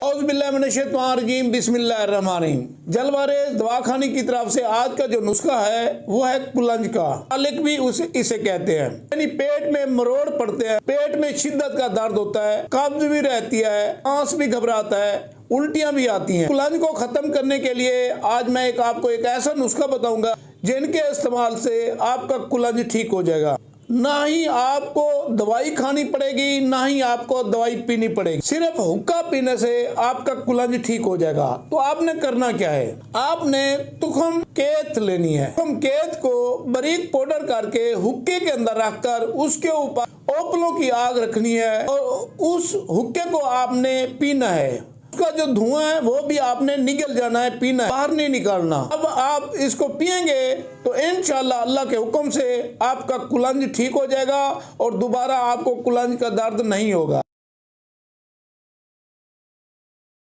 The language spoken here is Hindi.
औज़ुबिल्लाहिमिनश्शैतानिर्रजीम बिस्मिल्लाहिर्रहमानिर्रहीम। जलवारेज़ दवाखाने की तरफ से आज का जो नुस्खा है वो है कुलंज का, मालिक भी इसे कहते हैं। यानी पेट में मरोड़ पड़ते हैं, पेट में शिद्दत का दर्द होता है, कब्ज भी रहती है, सांस भी घबराता है, उल्टियां भी आती हैं। कुलंज को खत्म करने के लिए आज मैं आपको एक ऐसा नुस्खा बताऊंगा जिनके इस्तेमाल से आपका कुलंज ठीक हो जाएगा। ना ही आपको दवाई खानी पड़ेगी, ना ही आपको दवाई पीनी पड़ेगी। सिर्फ हुक्का पीने से आपका कुलंज ठीक हो जाएगा। तो आपने करना क्या है, आपने तुखम केत लेनी है। तुखम केत को बारीक पाउडर करके हुक्के के अंदर रखकर उसके ऊपर ओपलों की आग रखनी है और उस हुक्के को आपने पीना है। उसका जो धुआं है वो भी आपने निकल जाना है, पीना है, बाहर नहीं निकालना। अब आप इसको पिएंगे तो इंशाअल्लाह अल्लाह के हुक्म से आपका कुलंज ठीक हो जाएगा और दोबारा आपको कुलंज का दर्द नहीं होगा।